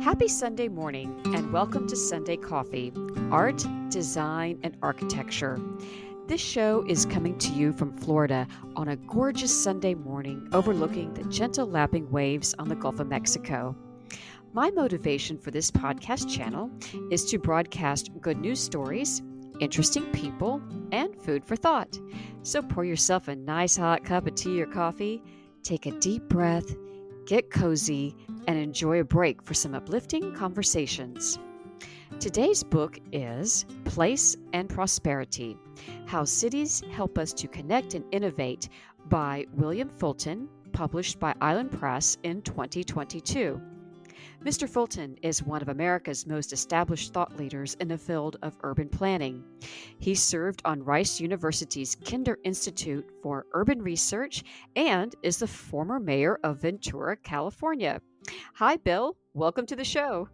Happy Sunday morning and welcome to Sunday Coffee, Art, Design, and Architecture. This show is coming to you from Florida on a gorgeous Sunday morning overlooking the gentle lapping waves on the Gulf of Mexico. My motivation for this podcast channel is to broadcast good news stories, interesting people, and food for thought. So pour yourself a nice hot cup of tea or coffee, take a deep breath, get cozy, and enjoy a break for some uplifting conversations. Today's book is Place and Prosperity: How Cities Help Us to Connect and Innovate by William Fulton, published by Island Press in 2022. Mr. Fulton is one of America's most established thought leaders in the field of urban planning. He served on Rice University's Kinder Institute for Urban Research and is the former mayor of Ventura, California. Hi, Bill. Welcome to the show.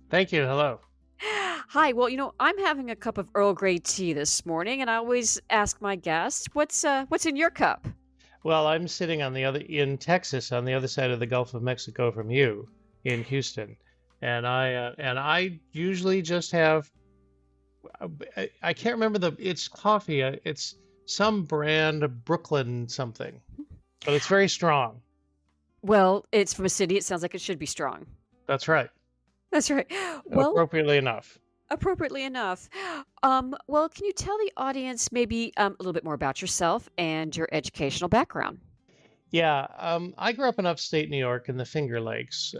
Thank you. Hello. Hi. Well, I'm having a cup of Earl Grey tea this morning, and I always ask my guests, what's in your cup? Well, I'm sitting in Texas, on the other side of the Gulf of Mexico from you, in Houston, and I usually just have. I can't remember it's coffee. It's some brand of Brooklyn something, but it's very strong. Well, it's from a city. It sounds like it should be strong. That's right. That's right. Well, appropriately enough. Appropriately enough. Well, can you tell the audience maybe a little bit more about yourself and your educational background? Yeah, I grew up in upstate New York in the Finger Lakes,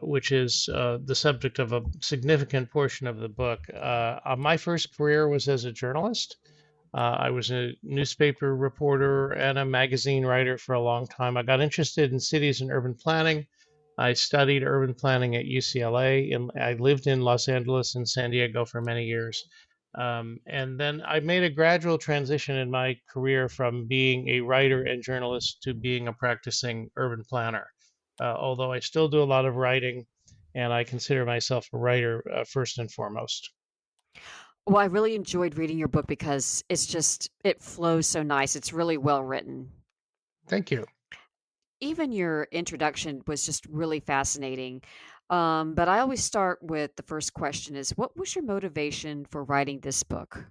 which is the subject of a significant portion of the book. My first career was as a journalist. I was a newspaper reporter and a magazine writer for a long time. I got interested in cities and urban planning. I studied urban planning at UCLA, and I lived in Los Angeles and San Diego for many years. And then I made a gradual transition in my career from being a writer and journalist to being a practicing urban planner. Although I still do a lot of writing, and I consider myself a writer first and foremost. Well, I really enjoyed reading your book because it flows so nice. It's really well written. Thank you. Even your introduction was just really fascinating. But I always start with the first question is, what was your motivation for writing this book?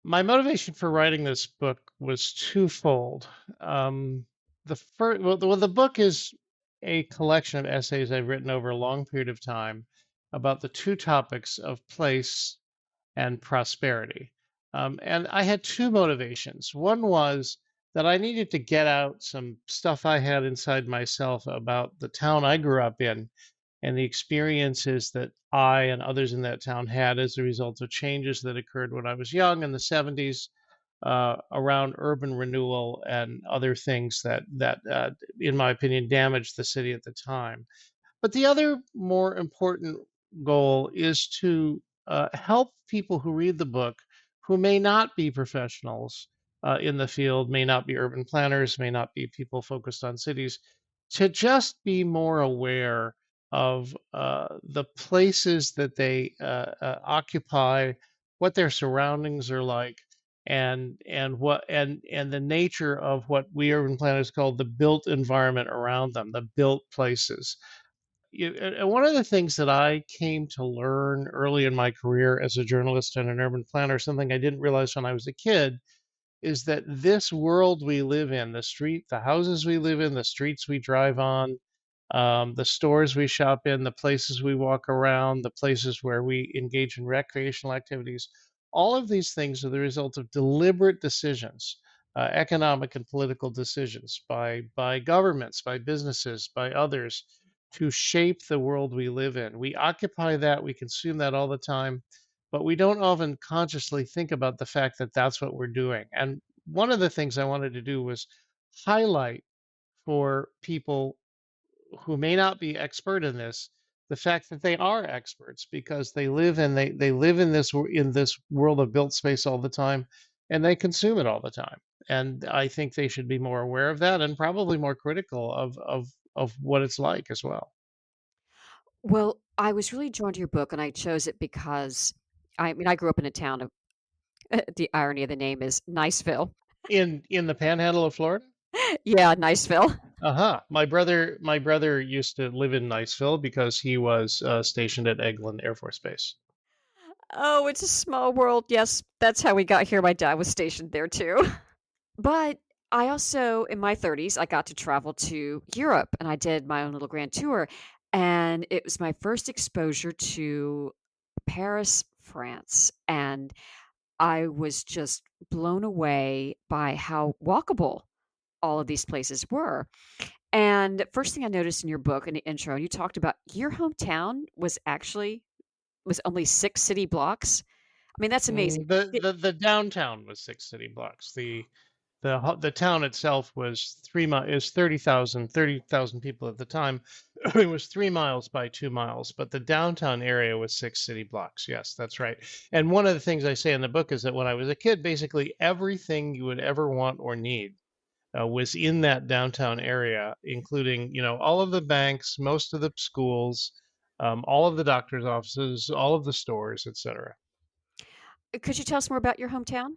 My motivation for writing this book was twofold. The book is a collection of essays I've written over a long period of time about the two topics of place and prosperity. And I had two motivations. One was that I needed to get out some stuff I had inside myself about the town I grew up in and the experiences that I and others in that town had as a result of changes that occurred when I was young in the 70s around urban renewal and other things that in my opinion, damaged the city at the time. But the other more important goal is to help people who read the book who may not be professionals in the field, may not be urban planners, may not be people focused on cities, to just be more aware of the places that they occupy, what their surroundings are like, and the nature of what we urban planners call the built environment around them, the built places. And one of the things that I came to learn early in my career as a journalist and an urban planner, something I didn't realize when I was a kid, is that this world we live in, the houses we live in, the streets we drive on, the stores we shop in, the places we walk around, the places where we engage in recreational activities, all of these things are the result of deliberate decisions, economic and political decisions by governments, by businesses, by others to shape the world we live in. We occupy that, we consume that all the time, but we don't often consciously think about the fact that that's what we're doing. And one of the things I wanted to do was highlight for people who may not be expert in this the fact that they are experts because they live in this world of built space all the time, and they consume it all the time. And I think they should be more aware of that and probably more critical of what it's like as well. Well, I was really drawn to your book, and I chose it because I grew up in a town of the irony of the name is Niceville. In the panhandle of Florida? Yeah, Niceville. Uh-huh. My brother used to live in Niceville because he was stationed at Eglin Air Force Base. Oh, it's a small world. Yes, that's how we got here. My dad was stationed there too. But I also, in my 30s, I got to travel to Europe and I did my own little grand tour. And it was my first exposure to Paris, France. And I was just blown away by how walkable all of these places were. And first thing I noticed in your book in the intro, you talked about your hometown was only 6 city blocks. I mean, that's amazing. The downtown was 6 city blocks. The town itself was 3 mi is 30,000 people at the time. It was 3 miles by 2 miles, but the downtown area was 6 city blocks. Yes, that's right. And one of the things I say in the book is that when I was a kid, basically everything you would ever want or need was in that downtown area, including, all of the banks, most of the schools, all of the doctor's offices, all of the stores, etc. Could you tell us more about your hometown?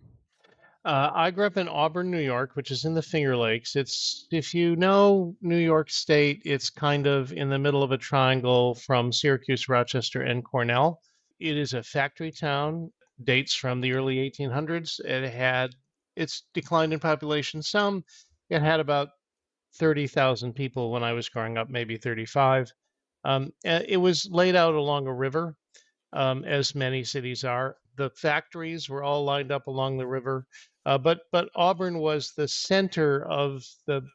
I grew up in Auburn, New York, which is in the Finger Lakes. It's, if you know New York State, it's kind of in the middle of a triangle from Syracuse, Rochester, and Cornell. It is a factory town, dates from the early 1800s. It's declined in population some. It had about 30,000 people when I was growing up, maybe 35. It was laid out along a river, as many cities are. The factories were all lined up along the river, but Auburn was the center of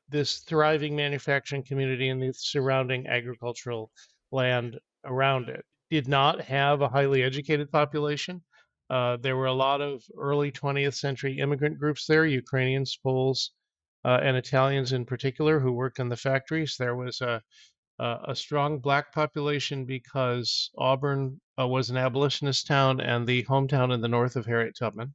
this thriving manufacturing community and the surrounding agricultural land around it. Did not have a highly educated population. There were a lot of early 20th century immigrant groups there, Ukrainians, Poles, and Italians in particular, who worked in the factories. There was a strong black population because Auburn was an abolitionist town and the hometown in the north of Harriet Tubman.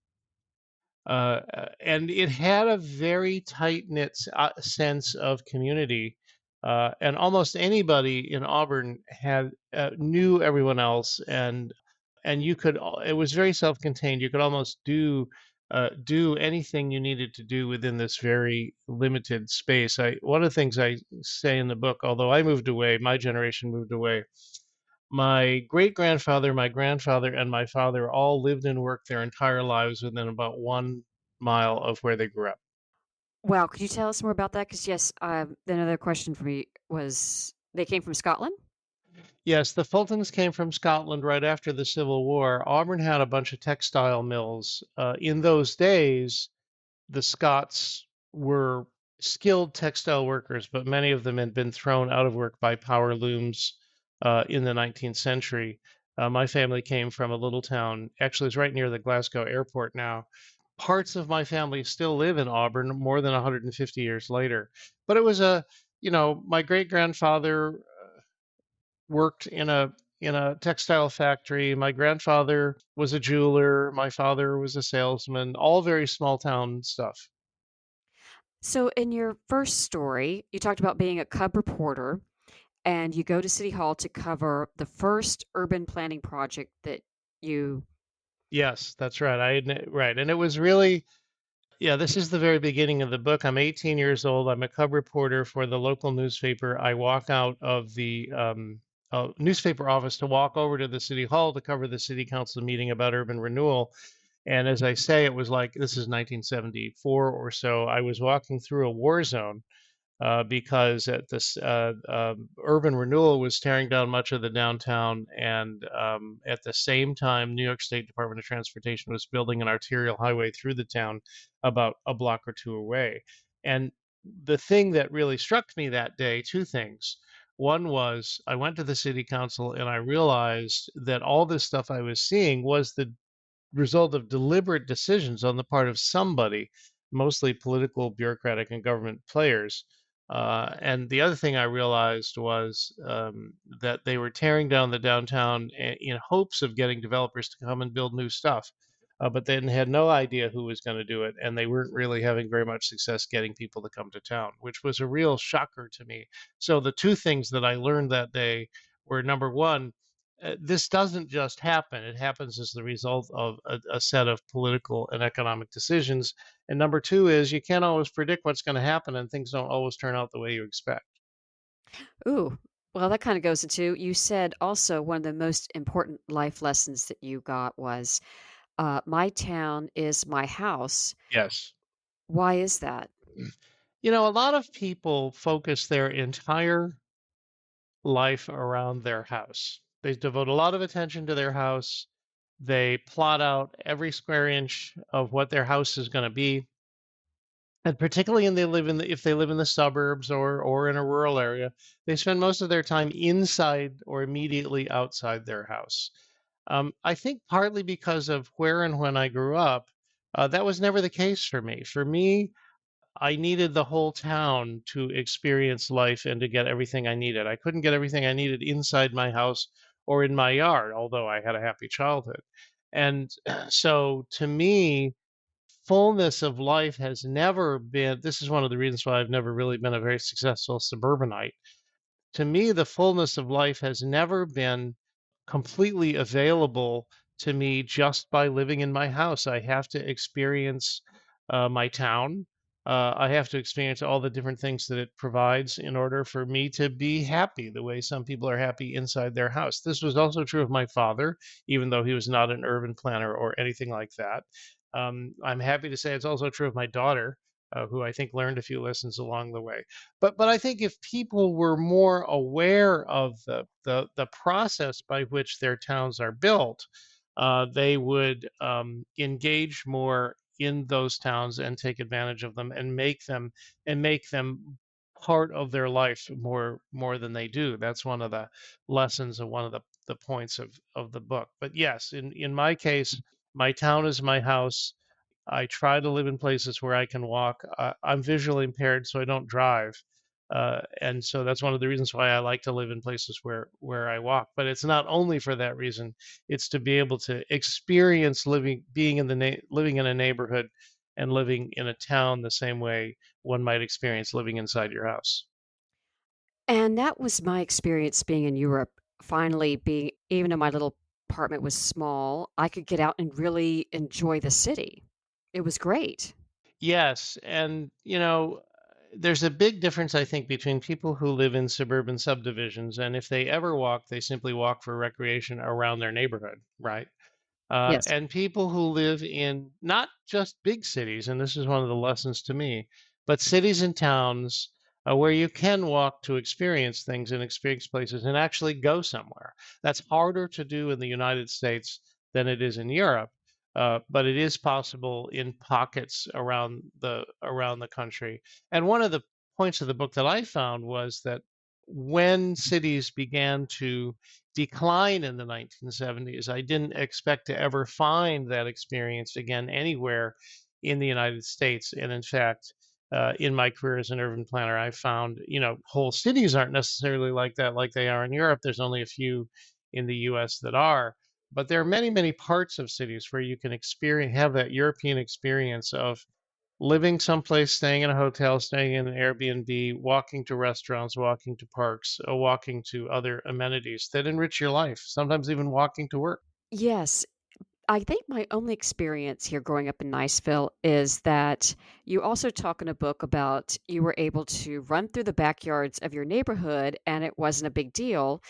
And it had a very tight knit sense of community. And almost anybody in Auburn had knew everyone else, and it was very self-contained. You could almost do anything you needed to do within this very limited space. One of the things I say in the book, although I moved away, my generation moved away, my great grandfather, my grandfather, and my father all lived and worked their entire lives within about 1 mile of where they grew up. Wow, could you tell us more about that? Because yes, another question for me was they came from Scotland? Yes, the Fultons came from Scotland right after the Civil War. Auburn had a bunch of textile mills. In those days, the Scots were skilled textile workers, but many of them had been thrown out of work by power looms in the 19th century. My family came from a little town, actually, it's right near the Glasgow airport now. Parts of my family still live in Auburn more than 150 years later. But it was my great grandfather worked in a textile factory. My grandfather was a jeweler. My father was a salesman. All very small town stuff. So in your first story, you talked about being a cub reporter and you go to City Hall to cover the first urban planning project that you Yes, that's right. Right, and it was really, yeah. This is the very beginning of the book. I'm 18 years old. I'm a cub reporter for the local newspaper. I walk out of the newspaper office to walk over to the city hall to cover the city council meeting about urban renewal. And as I say, it was like this is 1974 or so. I was walking through a war zone because at this urban renewal was tearing down much of the downtown, and at the same time, New York State Department of Transportation was building an arterial highway through the town about a block or two away. And the thing that really struck me that day, two things. One was I went to the city council and I realized that all this stuff I was seeing was the result of deliberate decisions on the part of somebody, mostly political, bureaucratic, and government players. And the other thing I realized was that they were tearing down the downtown in hopes of getting developers to come and build new stuff. But they had no idea who was going to do it, and they weren't really having very much success getting people to come to town, which was a real shocker to me. So the two things that I learned that day were number one, this doesn't just happen. It happens as the result of a set of political and economic decisions. And number two is you can't always predict what's going to happen, and things don't always turn out the way you expect. Ooh, well, that kind of goes into you said also one of the most important life lessons that you got was my town is my house. Yes. Why is that? A lot of people focus their entire life around their house. They devote a lot of attention to their house. They plot out every square inch of what their house is going to be. And particularly if they live in the suburbs or in a rural area, they spend most of their time inside or immediately outside their house. I think partly because of where and when I grew up, that was never the case for me. For me, I needed the whole town to experience life and to get everything I needed. I couldn't get everything I needed inside my house or in my yard, although I had a happy childhood. And so to me, fullness of life has never been, this is one of the reasons why I've never really been a very successful suburbanite. To me, the fullness of life has never been completely available to me just by living in my house. I have to experience my town. I have to experience all the different things that it provides in order for me to be happy the way some people are happy inside their house. This was also true of my father, even though he was not an urban planner or anything like that. I'm happy to say it's also true of my daughter, who I think learned a few lessons along the way. But I think if people were more aware of the process by which their towns are built, they would engage more in those towns and take advantage of them and make them part of their life more than they do. That's one of the lessons of one of the points of the book. But yes, in my case, my town is my house. I try to live in places where I can walk. I'm visually impaired, so I don't drive, and so that's one of the reasons why I like to live in places where I walk. But it's not only for that reason; it's to be able to experience living in a neighborhood and living in a town the same way one might experience living inside your house. And that was my experience being in Europe. Finally, being even though my little apartment was small, I could get out and really enjoy the city. It was great. Yes, and there's a big difference, I think, between people who live in suburban subdivisions, and if they ever walk, they simply walk for recreation around their neighborhood, right? Yes. And people who live in not just big cities, and this is one of the lessons to me, but cities and towns where you can walk to experience things and experience places and actually go somewhere. That's harder to do in the United States than it is in Europe, but it is possible in pockets around the country. And one of the points of the book that I found was that when cities began to decline in the 1970s. I didn't expect to ever find that experience again anywhere in the United States. And in fact, in my career as an urban planner, I found, whole cities aren't necessarily like that, like they are in Europe. There's only a few in the US that are. But there are many, many parts of cities where you can have that European experience of living someplace, staying in a hotel, staying in an Airbnb, walking to restaurants, walking to parks, walking to other amenities that enrich your life, sometimes even walking to work. Yes. I think my only experience here growing up in Niceville is that you also talk in a book about you were able to run through the backyards of your neighborhood and it wasn't a big deal.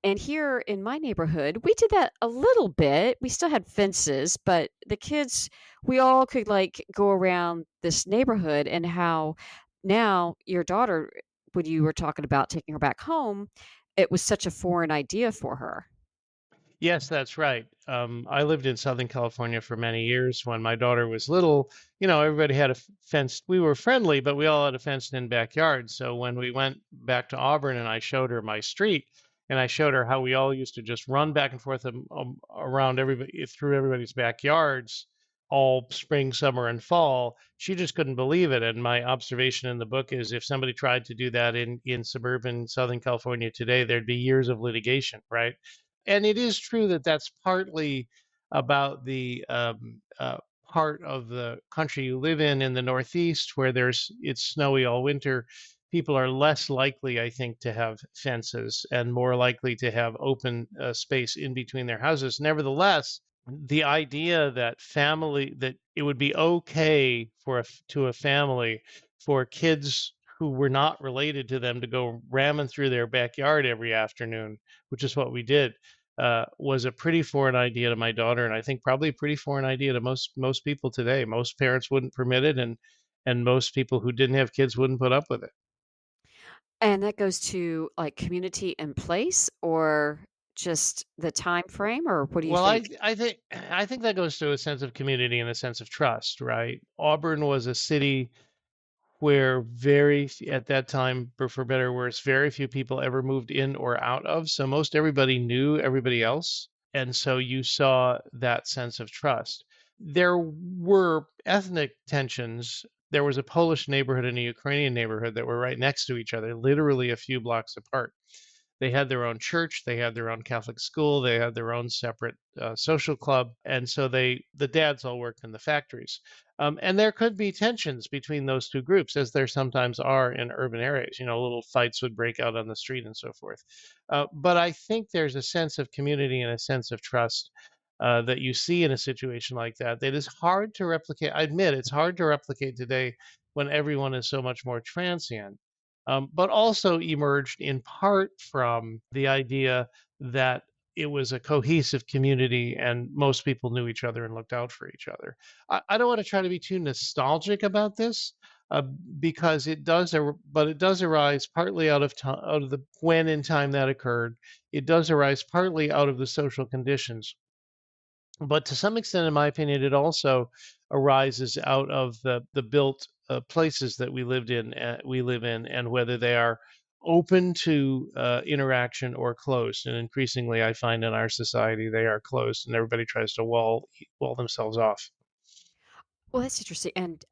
And here in my neighborhood, we did that a little bit. We still had fences, but the kids, we all could like go around this neighborhood and how now your daughter, when you were talking about taking her back home, it was such a foreign idea for her. Yes, that's right. I lived in Southern California for many years. When my daughter was little, everybody had a fenced. We were friendly, but we all had a fenced-in backyard. So when we went back to Auburn, and I showed her my street, and I showed her how we all used to just run back and forth around everybody through everybody's backyards, all spring, summer, and fall, she just couldn't believe it. And my observation in the book is, if somebody tried to do that in suburban Southern California today, there'd be years of litigation, right? And it is true that that's partly about the part of the country you live in the Northeast, where it's snowy all winter. people are less likely, I think, to have fences and more likely to have open space in between their houses. Nevertheless, the idea that it would be okay for to a family for kids who were not related to them to go ramming through their backyard every afternoon, which is what we did, was a pretty foreign idea to my daughter, and I think probably a pretty foreign idea to most people today. Most parents wouldn't permit it, and most people who didn't have kids wouldn't put up with it. And that goes to, like, community and place or just the time frame, or what do you Well, think? I think that goes to a sense of community and a sense of trust, right? Auburn was a city where at that time, for better or worse, very few people ever moved in or out of. So most everybody knew everybody else. And so you saw that sense of trust. There were ethnic tensions. There was a Polish neighborhood and a Ukrainian neighborhood that were right next to each other, literally a few blocks apart. They had their own church, they had their own Catholic school, they had their own separate social club, and so the dads all worked in the factories. And there could be tensions between those two groups, as there sometimes are in urban areas. Little fights would break out on the street and so forth. But I think there's a sense of community and a sense of trust that you see in a situation like that that is hard to replicate. I admit it's hard to replicate today when everyone is so much more transient, but also emerged in part from the idea that it was a cohesive community and most people knew each other and looked out for each other. I don't want to try to be too nostalgic about this, uh, because but it does arise partly out of the when in time that occurred. It does arise partly out of the social conditions, but to some extent, in my opinion, it also arises out of the built places that we live in, and whether they are open to interaction or closed. And increasingly, I find in our society they are closed, and everybody tries to wall themselves off. Well, that's interesting, and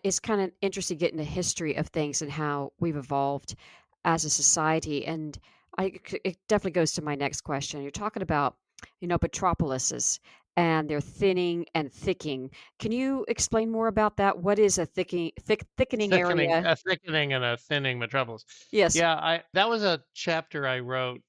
it's kinda interesting getting the history of things and how we've evolved as a society, and it definitely goes to my next question. You're talking about, metropolises, and they're thinning and thicking. Can you explain more about that? What is a thickening area? A thickening and a thinning metropolis. Yes. Yeah, I that was a chapter I wrote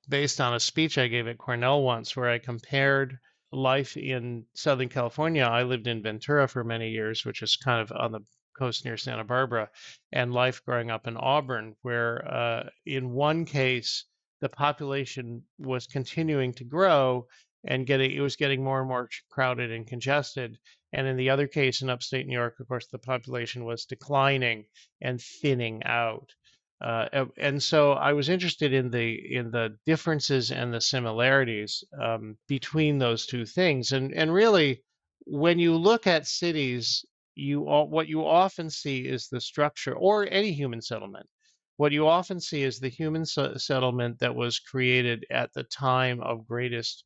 based on a speech I gave at Cornell once, where I compared life in Southern California. I lived in Ventura for many years, which is kind of on the coast near Santa Barbara, and life growing up in Auburn, where in one case the population was continuing to grow and it was getting more and more crowded and congested, and in the other case, in upstate New York, of course, the population was declining and thinning out. And so I was interested in the differences and the similarities between those two things. And really, when you look at cities, what you often see is the structure, or any human settlement. What you often see is the human settlement that was created at the time of greatest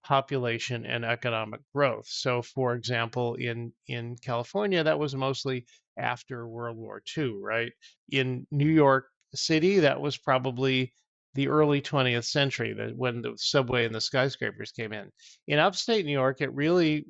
population and economic growth. So, for example, in California, that was mostly after World War II, right? In New York City, that was probably the early 20th century, when the subway and the skyscrapers came in. In upstate New York, it really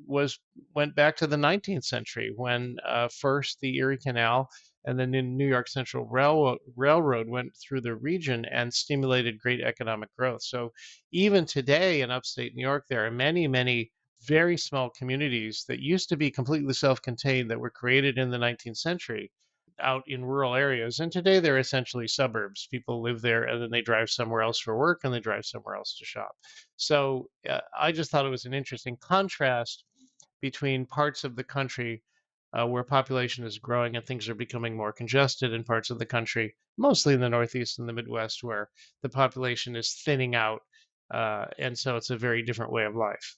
went back to the 19th century, when first the Erie Canal and then the New York Central Railroad went through the region and stimulated great economic growth. So even today in upstate New York, there are many, many very small communities that used to be completely self-contained, that were created in the 19th century out in rural areas. And today they're essentially suburbs. People live there and then they drive somewhere else for work and they drive somewhere else to shop. So I just thought it was an interesting contrast between parts of the country where population is growing and things are becoming more congested, in parts of the country, mostly in the Northeast and the Midwest, where the population is thinning out. And so it's a very different way of life.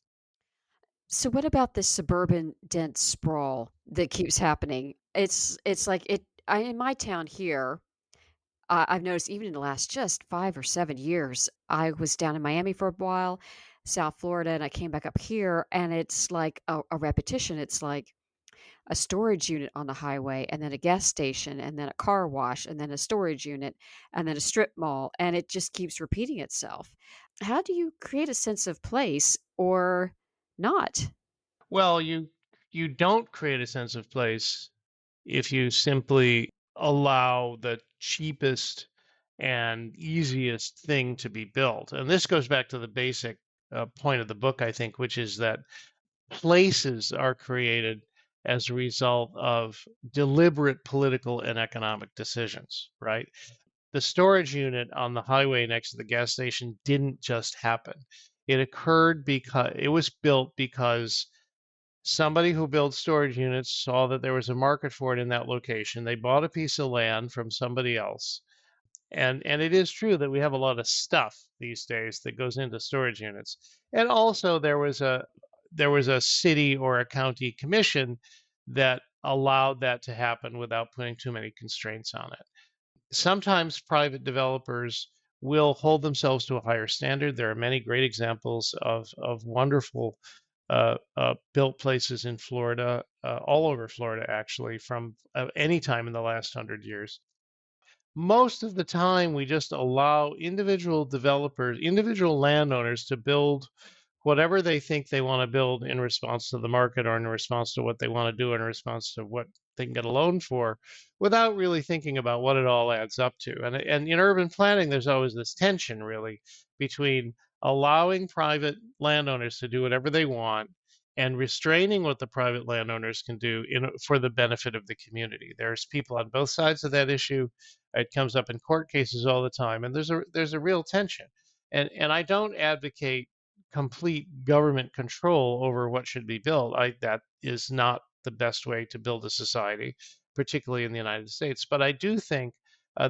So what about this suburban dense sprawl that keeps happening? It's like in my town here, I've noticed even in the last just 5 or 7 years, I was down in Miami for a while, South Florida, and I came back up here, and it's like a repetition. It's like a storage unit on the highway, and then a gas station, and then a car wash, and then a storage unit, and then a strip mall, and it just keeps repeating itself. How do you create a sense of place or not? Well, you don't create a sense of place if you simply allow the cheapest and easiest thing to be built. And this goes back to the basic point of the book, I think, which is that places are created as a result of deliberate political and economic decisions, right? The storage unit on the highway next to the gas station didn't just happen. It occurred because it was built because somebody who built storage units saw that there was a market for it in that location. They bought a piece of land from somebody else. And it is true that we have a lot of stuff these days that goes into storage units. And also there was a city or a county commission that allowed that to happen without putting too many constraints on it. Sometimes private developers will hold themselves to a higher standard. There are many great examples of wonderful built places in Florida, all over Florida, actually, from any time in the last 100 years. Most of the time, we just allow individual developers, individual landowners to build whatever they think they want to build in response to the market or in response to what they want to do in response to what they can get a loan for without really thinking about what it all adds up to. And in urban planning, there's always this tension really between allowing private landowners to do whatever they want and restraining what the private landowners can do for the benefit of the community. There's people on both sides of that issue. It comes up in court cases all the time, and there's a real tension. And I don't advocate complete government control over what should be built. That is not the best way to build a society, particularly in the United States. But I do think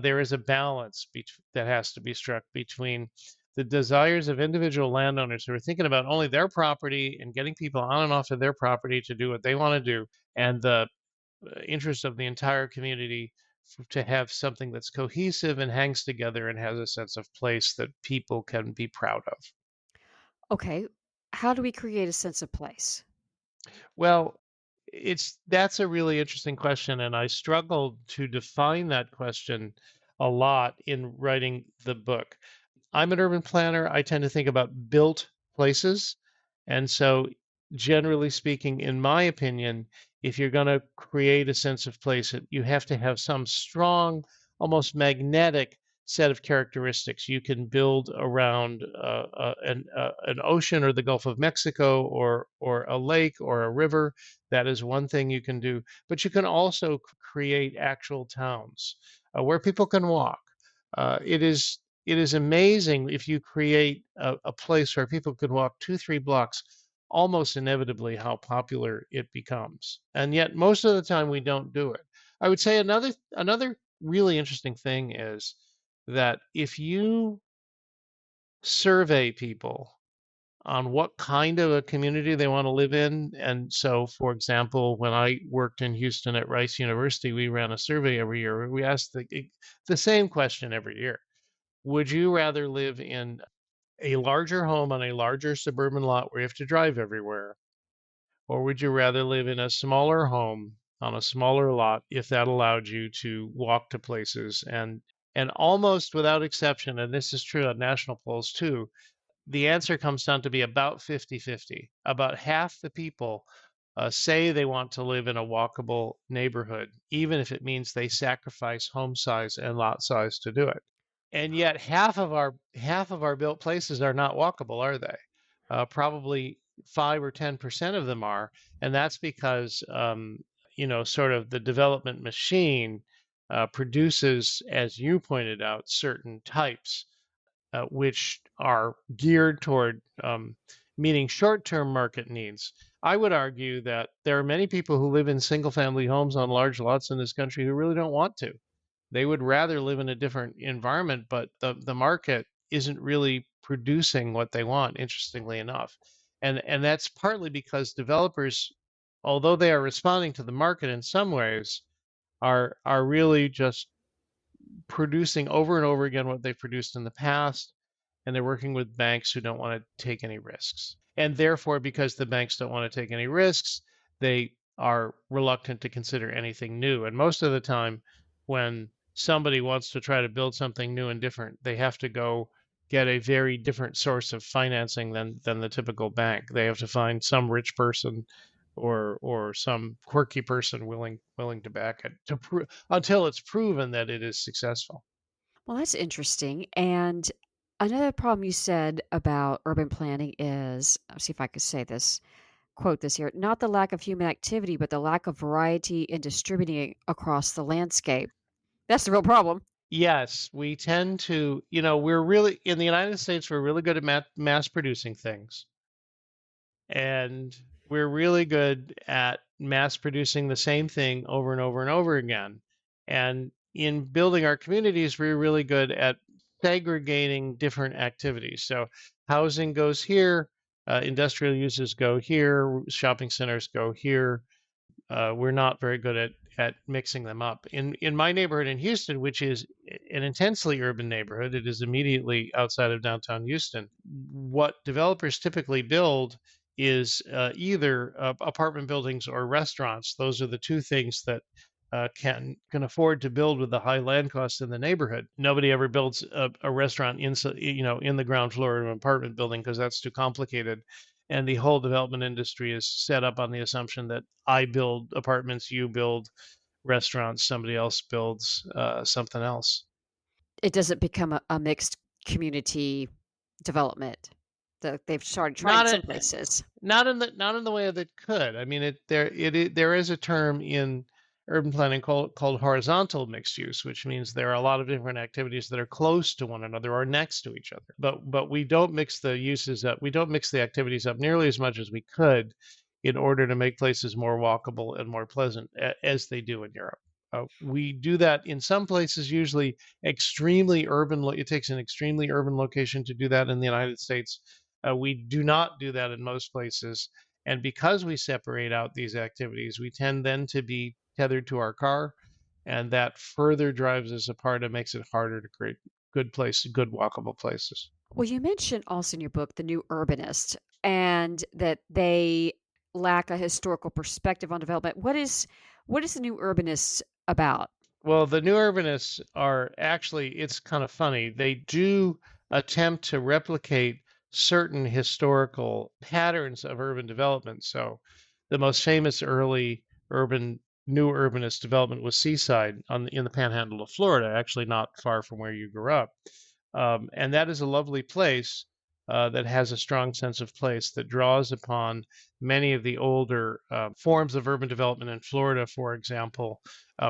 there is a balance that has to be struck between the desires of individual landowners who are thinking about only their property and getting people on and off of their property to do what they want to do, and the interest of the entire community to have something that's cohesive and hangs together and has a sense of place that people can be proud of. Okay, how do we create a sense of place? Well, that's a really interesting question, and I struggled to define that question a lot in writing the book. I'm an urban planner. I tend to think about built places. And so, generally speaking, in my opinion, if you're going to create a sense of place, you have to have some strong, almost magnetic set of characteristics. You can build around an ocean or the Gulf of Mexico or a lake or a river. That is one thing you can do. But you can also create actual towns where people can walk. It is amazing if you create a place where people could walk 2, 3 blocks, almost inevitably how popular it becomes. And yet, most of the time, we don't do it. I would say another really interesting thing is that if you survey people on what kind of a community they want to live in. And so, for example, when I worked in Houston at Rice University, we ran a survey every year. We asked the same question every year. Would you rather live in a larger home on a larger suburban lot where you have to drive everywhere? Or would you rather live in a smaller home on a smaller lot if that allowed you to walk to places? And almost without exception, and this is true on national polls too, the answer comes down to be about 50-50. About half the people say they want to live in a walkable neighborhood, even if it means they sacrifice home size and lot size to do it. And yet half of our built places are not walkable, are they? Probably 5 or 10% of them are, and that's because sort of the development machine produces, as you pointed out, certain types which are geared toward meeting short-term market needs. I would argue that there are many people who live in single-family homes on large lots in this country who really don't want to. They would rather live in a different environment, but the market isn't really producing what they want, interestingly enough. And that's partly because developers, although they are responding to the market in some ways, are really just producing over and over again what they've produced in the past, and they're working with banks who don't want to take any risks. And therefore, because the banks don't want to take any risks, they are reluctant to consider anything new. And most of the time, when somebody wants to try to build something new and different, they have to go get a very different source of financing than the typical bank. They have to find some rich person or some quirky person willing to back it until it's proven that it is successful. Well, that's interesting. And another problem you said about urban planning is, I'll see if I could say this, quote this here, not the lack of human activity, but the lack of variety in distributing it across the landscape. That's the real problem. Yes, we tend to, we're really in the United States, we're really good at mass producing things. And we're really good at mass producing the same thing over and over and over again. And in building our communities, we're really good at segregating different activities. So housing goes here, industrial uses go here, shopping centers go here. We're not very good at mixing them up. In my neighborhood in Houston, which is an intensely urban neighborhood, it is immediately outside of downtown Houston. What developers typically build is either apartment buildings or restaurants. Those are the two things that can afford to build with the high land costs in the neighborhood. Nobody ever builds a restaurant in the ground floor of an apartment building because that's too complicated. And the whole development industry is set up on the assumption that I build apartments, you build restaurants, somebody else builds something else. It doesn't become a mixed community development that they've started trying Not some a, places. not in the way that could. I mean, there is a term in urban planning called horizontal mixed use, which means there are a lot of different activities that are close to one another or next to each other. But we don't mix the uses up. We don't mix the activities up nearly as much as we could in order to make places more walkable and more pleasant, as they do in Europe. We do that in some places, usually extremely urban. It takes an extremely urban location to do that in the United States. We do not do that in most places. And because we separate out these activities, we tend then to be tethered to our car. And that further drives us apart and makes it harder to create good walkable places. Well, you mentioned also in your book the new urbanists and that they lack a historical perspective on development. What is the new urbanists about? Well, the new urbanists are actually, it's kind of funny. They do attempt to replicate certain historical patterns of urban development. So, the most famous early new urbanist development was Seaside in the panhandle of Florida, actually not far from where you grew up. And that is a lovely place that has a strong sense of place that draws upon many of the older forms of urban development in Florida, for example,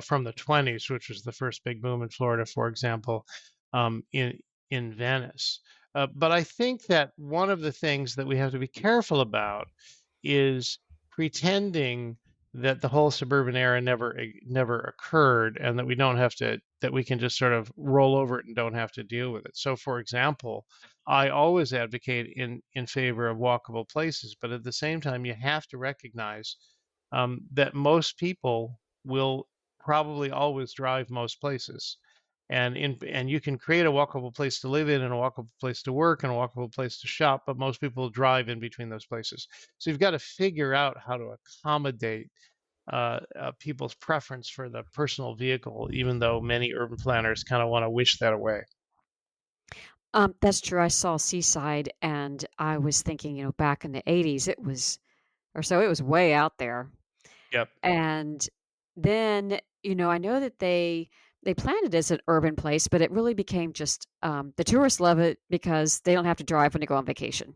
from the 20s, which was the first big boom in Florida, for example, um, in in Venice. But I think that one of the things that we have to be careful about is pretending that the whole suburban era never occurred and that we can just sort of roll over it and don't have to deal with it. So for example, I always advocate in favor of walkable places, but at the same time you have to recognize that most people will probably always drive most places. And you can create a walkable place to live in and a walkable place to work and a walkable place to shop, but most people drive in between those places. So you've got to figure out how to accommodate people's preference for the personal vehicle, even though many urban planners kind of want to wish that away. That's true. I saw Seaside and I was thinking, back in the 80s, it was, or so it was way out there. Yep. And then, I know that they planned it as an urban place, but it really became just the tourists love it because they don't have to drive when they go on vacation.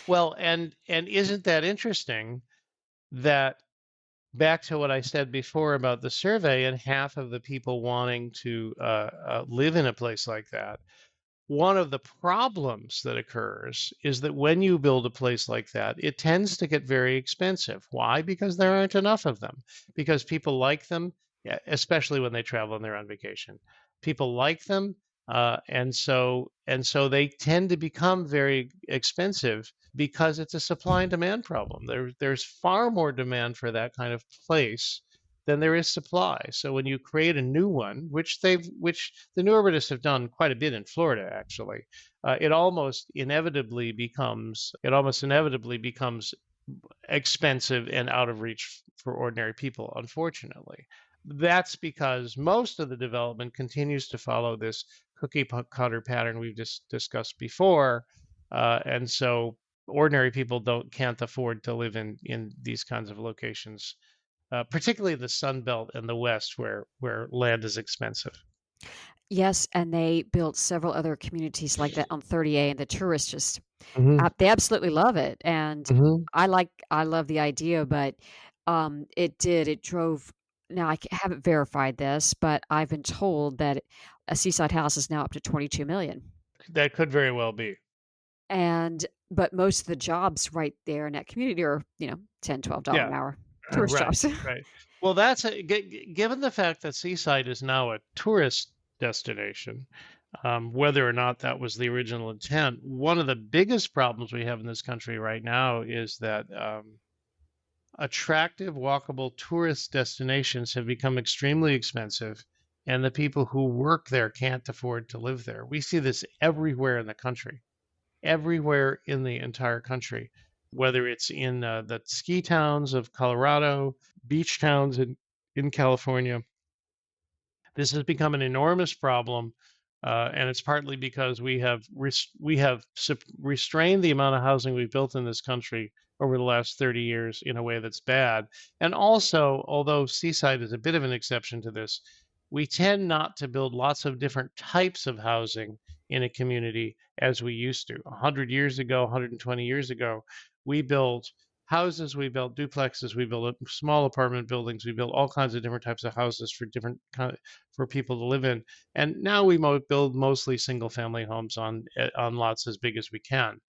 Well, and isn't that interesting that back to what I said before about the survey and half of the people wanting to live in a place like that? One of the problems that occurs is that when you build a place like that, it tends to get very expensive. Why? Because there aren't enough of them. Because people like them, especially when they travel and they're on vacation. People like them, and so they tend to become very expensive because it's a supply and demand problem. There's far more demand for that kind of place than there is supply. So when you create a new one, which the new urbanists have done quite a bit in Florida, actually, it almost inevitably becomes expensive and out of reach for ordinary people. Unfortunately, that's because most of the development continues to follow this cookie cutter pattern we've just discussed before, and so ordinary people don't can't afford to live in these kinds of locations, particularly the Sun Belt and the West, where land is expensive. Yes, and they built several other communities like that on 30A, and the tourists just Hmm. they absolutely love it, and Hmm. I love the idea, but, it drove now I haven't verified this, but I've been told that a seaside house is now up to 22,000,000, That could very well be. and but most of the jobs right there in that community are, 10, $12 Yeah. an hour tourist Right. jobs. Right. Well, given the fact that Seaside is now a tourist destination, whether or not that was the original intent, one of the biggest problems we have in this country right now is that attractive, walkable tourist destinations have become extremely expensive, and the people who work there can't afford to live there. We see this everywhere in the country, everywhere in the entire country, whether it's in the ski towns of Colorado, beach towns in California. This has become an enormous problem, and it's partly because we have restrained the amount of housing we've built in this country over the last 30 years in a way that's bad. And also, although Seaside is a bit of an exception to this, we tend not to build lots of different types of housing in a community as we used to. 100 years ago, 120 years ago, we built houses, we built duplexes, we built small apartment buildings, we built all kinds of different types of houses for different for people to live in. And now we build mostly single family homes on lots as big as we can.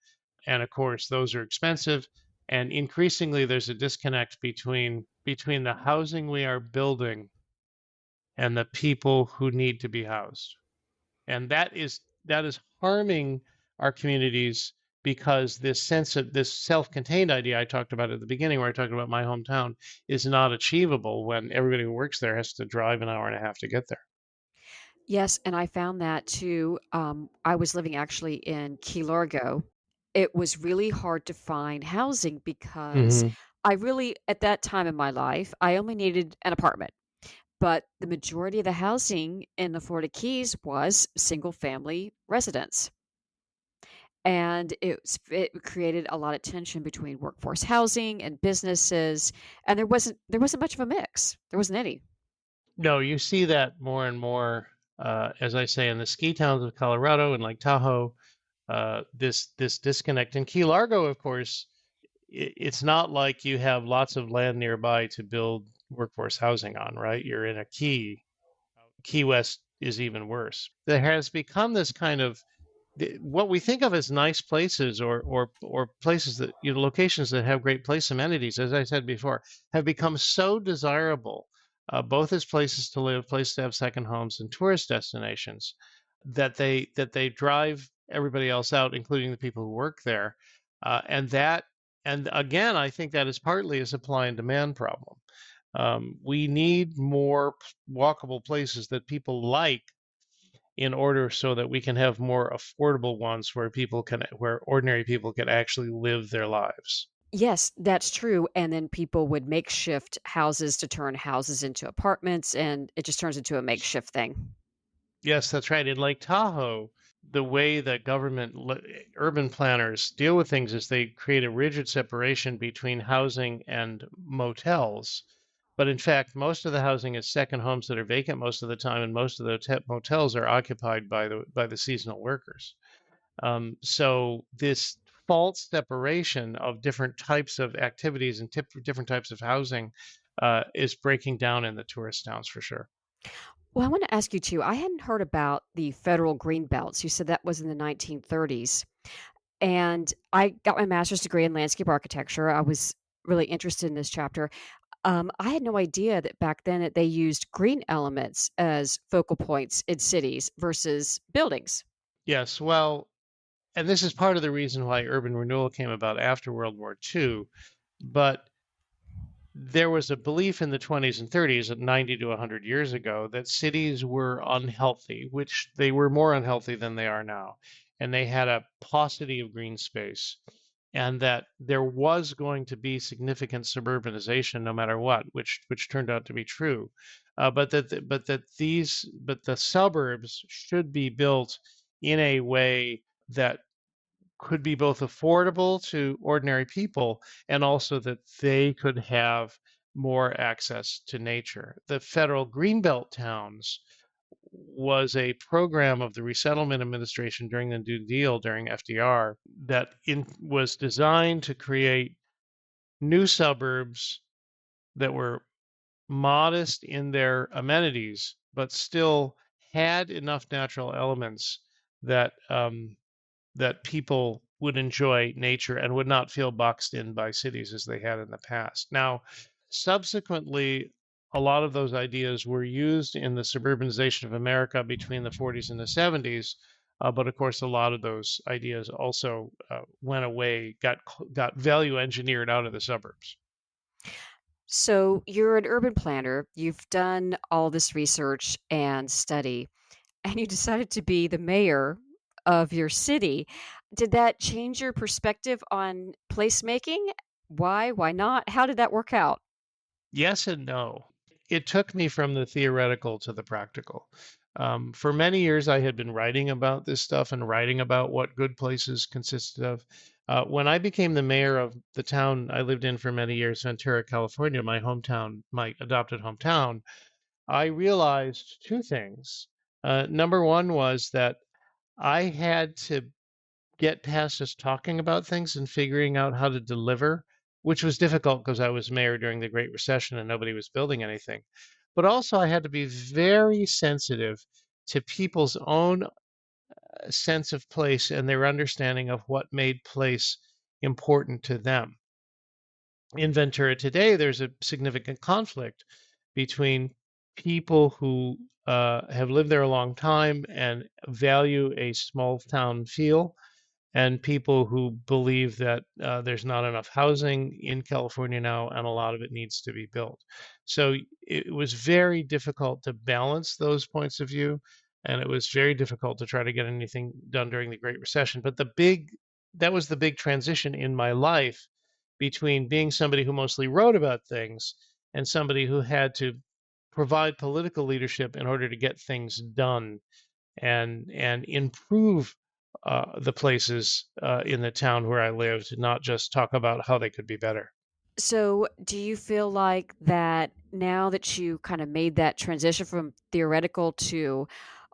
And of course, those are expensive. And increasingly, there's a disconnect between the housing we are building and the people who need to be housed. And that is harming our communities because this sense of this self-contained idea I talked about at the beginning, where I talked about my hometown, is not achievable when everybody who works there has to drive an hour and a half to get there. Yes, and I found that too. I was living actually in Key Largo. It was really hard to find housing because Hmm. I really, at that time in my life, I only needed an apartment. But the majority of the housing in the Florida Keys was single family residence. And it created a lot of tension between workforce housing and businesses, and there wasn't much of a mix. There wasn't any. No, you see that more and more, as I say, in the ski towns of Colorado and Lake Tahoe. This disconnect in Key Largo, of course, it's not like you have lots of land nearby to build workforce housing on, right? You're in a key. Key West is even worse. There has become this kind of what we think of as nice places or places that locations that have great place amenities, as I said before, have become so desirable, both as places to live, places to have second homes, and tourist destinations, that they drive everybody else out, including the people who work there, and that and again, I think that is partly a supply and demand problem. We need more walkable places that people like in order so that we can have more affordable ones where ordinary people can actually live their lives. Yes, that's true, and then people would makeshift houses to turn houses into apartments, and it just turns into a makeshift thing. Yes, that's right. In Lake Tahoe, the way that urban planners deal with things is they create a rigid separation between housing and motels. But in fact, most of the housing is second homes that are vacant most of the time, and most of the motels are occupied by the seasonal workers. So this false separation of different types of activities and different types of housing is breaking down in the tourist towns for sure. Well, I want to ask you too. I hadn't heard about the federal green belts. You said that was in the 1930s. And I got my master's degree in landscape architecture. I was really interested in this chapter. I had no idea that back then that they used green elements as focal points in cities versus buildings. Yes, well, and this is part of the reason why urban renewal came about after World War II. But there was a belief in the 20s and 30s, at 90 to 100 years ago, that cities were unhealthy, which they were more unhealthy than they are now. And they had a paucity of green space, and that there was going to be significant suburbanization no matter what, which turned out to be true. But the suburbs should be built in a way that could be both affordable to ordinary people and also that they could have more access to nature. The federal Greenbelt towns was a program of the Resettlement Administration during the New Deal during FDR was designed to create new suburbs that were modest in their amenities, but still had enough natural elements that that people would enjoy nature and would not feel boxed in by cities as they had in the past. Now, subsequently, a lot of those ideas were used in the suburbanization of America between the 40s and the 70s. But of course, a lot of those ideas also went away, got value engineered out of the suburbs. So you're an urban planner. You've done all this research and study, and you decided to be the mayor of your city. Did that change your perspective on placemaking? Why? Why not? How did that work out? Yes and no. It took me from the theoretical to the practical. For many years, I had been writing about this stuff and writing about what good places consisted of. When I became the mayor of the town I lived in for many years, Ventura, California, my hometown, my adopted hometown, I realized two things. Number one was that I had to get past just talking about things and figuring out how to deliver, which was difficult because I was mayor during the Great Recession and nobody was building anything. But also, I had to be very sensitive to people's own sense of place and their understanding of what made place important to them. In Ventura today, there's a significant conflict between people who have lived there a long time and value a small town feel and people who believe that there's not enough housing in California now, and a lot of it needs to be built. So it was very difficult to balance those points of view, and it was very difficult to try to get anything done during the Great Recession. But that was the big transition in my life between being somebody who mostly wrote about things and somebody who had to provide political leadership in order to get things done and improve the places in the town where I lived, not just talk about how they could be better. So, do you feel like that now that you kind of made that transition from theoretical to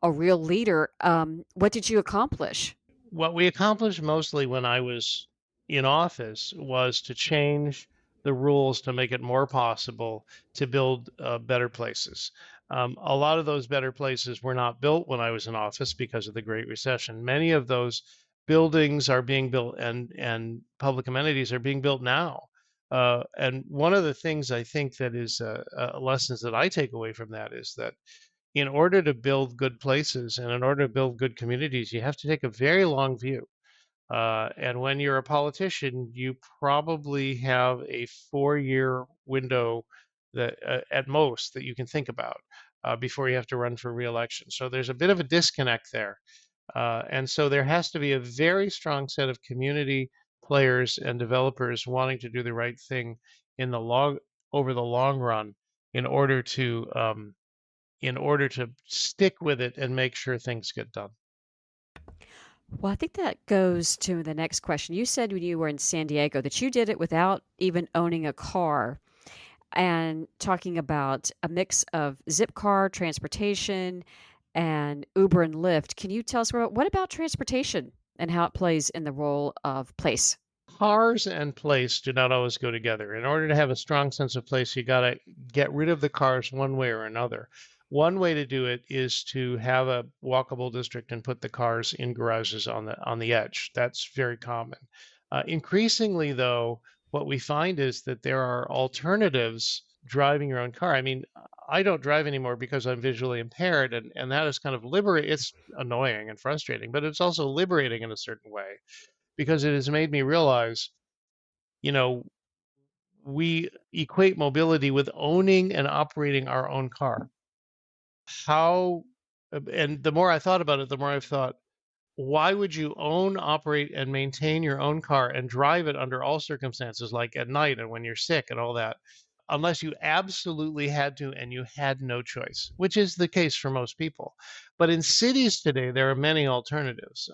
a real leader, what did you accomplish? What we accomplished mostly when I was in office was to change the rules to make it more possible to build better places. A lot of those better places were not built when I was in office because of the Great Recession. Many of those buildings are being built and public amenities are being built now. And one of the things I think that is lessons that I take away from that is that in order to build good places and in order to build good communities, you have to take a very long view. And when you're a politician, you probably have a 4-year window that, at most, that you can think about before you have to run for reelection. So there's a bit of a disconnect there. And so there has to be a very strong set of community players and developers wanting to do the right thing in the long over the long run in order to stick with it and make sure things get done. Well, I think that goes to the next question. You said when you were in San Diego that you did it without even owning a car and talking about a mix of zip car transportation and Uber and Lyft. Can you tell us more, what about transportation and how it plays in the role of place? Cars and place do not always go together. In order to have a strong sense of place, you got to get rid of the cars one way or another. One way to do it is to have a walkable district and put the cars in garages on the edge. That's very common. Increasingly, though, what we find is that there are alternatives driving your own car. I mean, I don't drive anymore because I'm visually impaired, and that is kind of liberating. It's annoying and frustrating, but it's also liberating in a certain way because it has made me realize, you know, we equate mobility with owning and operating our own car. How, and the more I thought about it, the more I've thought, why would you own, operate, and maintain your own car and drive it under all circumstances, like at night and when you're sick and all that, unless you absolutely had to and you had no choice, which is the case for most people. But in cities today, there are many alternatives.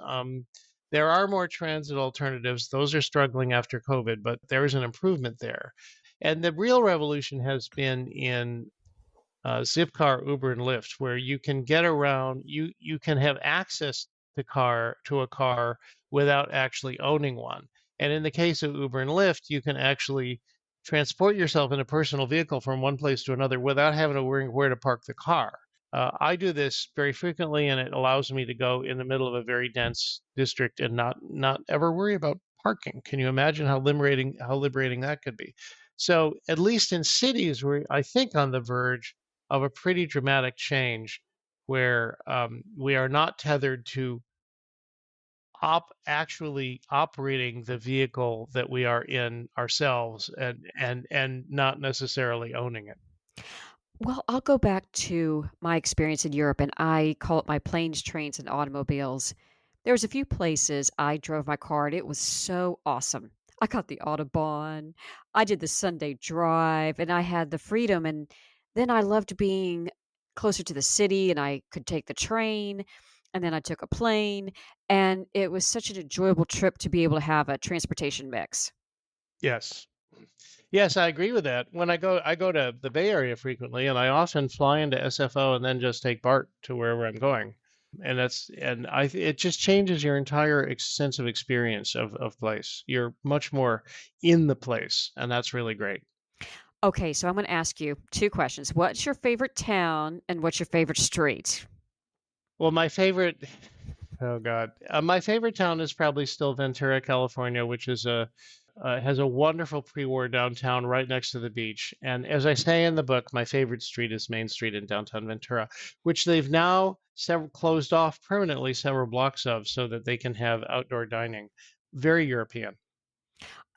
There are more transit alternatives. Those are struggling after COVID, but there is an improvement there. And the real revolution has been in Zipcar, Uber, and Lyft, where you can get around. You can have access to a car without actually owning one. And in the case of Uber and Lyft, you can actually transport yourself in a personal vehicle from one place to another without having to worry where to park the car. I do this very frequently, and it allows me to go in the middle of a very dense district and not ever worry about parking. Can you imagine how liberating that could be? So at least in cities, we're I think on the verge of a pretty dramatic change where we are not tethered to actually operating the vehicle that we are in ourselves and not necessarily owning it. Well, I'll go back to my experience in Europe, and I call it my planes, trains, and automobiles. There was a few places I drove my car, and it was so awesome. I got the Autobahn, I did the Sunday drive, and I had the freedom. And then I loved being closer to the city, and I could take the train, and then I took a plane, and it was such an enjoyable trip to be able to have a transportation mix. Yes. Yes, I agree with that. I go to the Bay Area frequently, and I often fly into SFO and then just take BART to wherever I'm going. It just changes your entire sense of experience of place. You're much more in the place, and that's really great. Okay, so I'm going to ask you two questions. What's your favorite town, and what's your favorite street? Well, oh God, my favorite town is probably still Ventura, California, which is a has a wonderful pre-war downtown right next to the beach. And as I say in the book, my favorite street is Main Street in downtown Ventura, which they've now closed off permanently several blocks of so that they can have outdoor dining. Very European.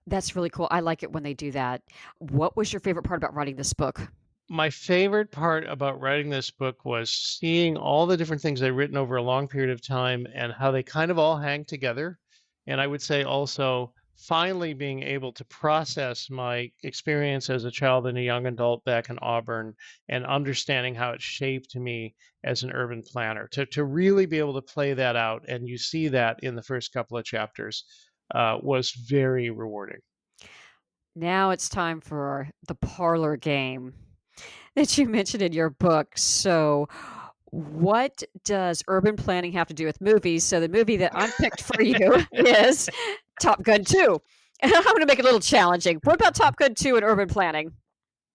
That's really cool. I like it when they do that. What was your favorite part about writing this book? My favorite part about writing this book was seeing all the different things I've written over a long period of time and how they kind of all hang together. And I would say also finally being able to process my experience as a child and a young adult back in Auburn and understanding how it shaped me as an urban planner. To really be able to play that out, and you see that in the first couple of chapters, was very rewarding. Now it's time for the parlor game that you mentioned in your book. So, what does urban planning have to do with movies? So, the movie that I'm picked for you is Top Gun 2. And I'm going to make it a little challenging. What about Top Gun 2 and urban planning?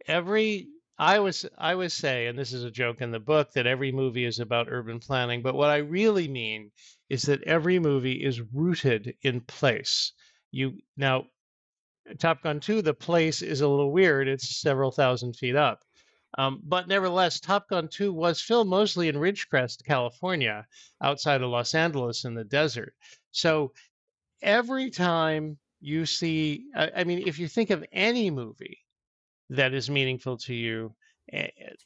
every I was say, and this is a joke in the book, that every movie is about urban planning, but what I really mean is that every movie is rooted in place. You now Top Gun 2, the place is a little weird. It's several thousand feet up. But nevertheless, Top Gun 2 was filmed mostly in Ridgecrest, California, outside of Los Angeles in the desert. So every time you see, I mean, if you think of any movie that is meaningful to you.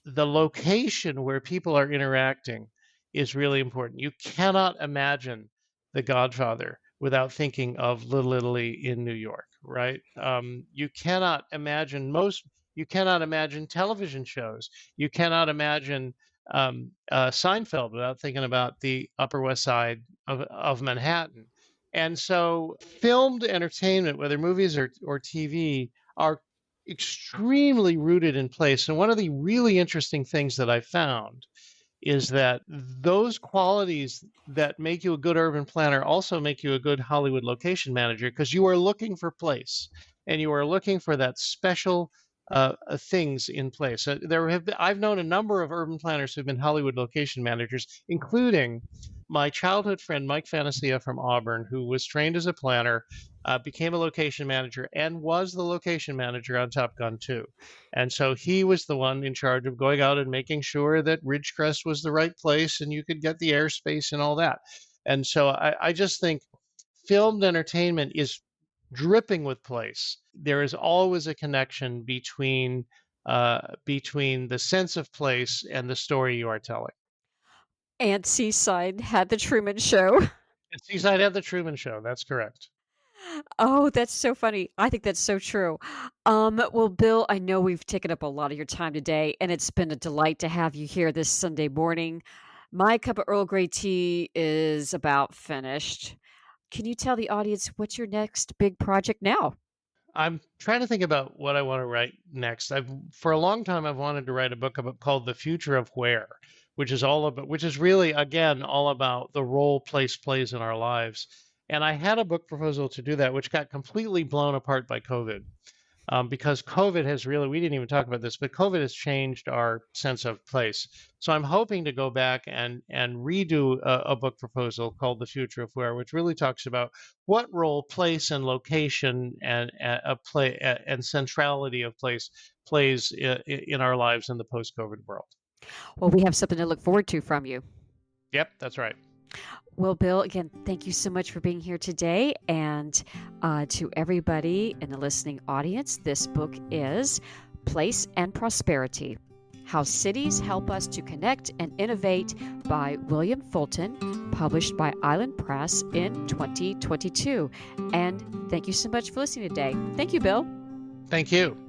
The location where people are interacting is really important. You cannot imagine The Godfather without thinking of Little Italy in New York, right? You cannot imagine television shows. You cannot imagine Seinfeld without thinking about the Upper West Side of Manhattan. And so, filmed entertainment, whether movies or TV, are extremely rooted in place. And one of the really interesting things that I found is that those qualities that make you a good urban planner also make you a good Hollywood location manager, because you are looking for place and you are looking for that special things in place. I've known a number of urban planners who've been Hollywood location managers, including my childhood friend Mike Fantasia from Auburn, who was trained as a planner, became a location manager, and was the location manager on Top Gun 2. And so he was the one in charge of going out and making sure that Ridgecrest was the right place and you could get the airspace and all that. And so I just think filmed entertainment is dripping with place. There is always a connection between the sense of place and the story you are telling. And Seaside had the Truman Show. And Seaside had the Truman Show. That's correct. Oh, that's so funny. I think that's so true. Well, Bill, I know we've taken up a lot of your time today, and it's been a delight to have you here this Sunday morning. My cup of Earl Grey tea is about finished. Can you tell the audience what's your next big project now? I'm trying to think about what I want to write next. For a long time I've wanted to write a book about called The Future of Where, which is really again all about the role place plays in our lives. And I had a book proposal to do that, which got completely blown apart by COVID. Because COVID has really, we didn't even talk about this, but COVID has changed our sense of place. So I'm hoping to go back and redo a book proposal called The Future of Where, which really talks about what role place and location and centrality of place plays in our lives in the post-COVID world. Well, we have something to look forward to from you. Yep, that's right. Well, Bill, again, thank you so much for being here today. And to everybody in the listening audience, this book is Place and Prosperity: How Cities Help Us to Connect and Innovate by William Fulton, published by Island Press in 2022. And thank you so much for listening today. Thank you, Bill. Thank you.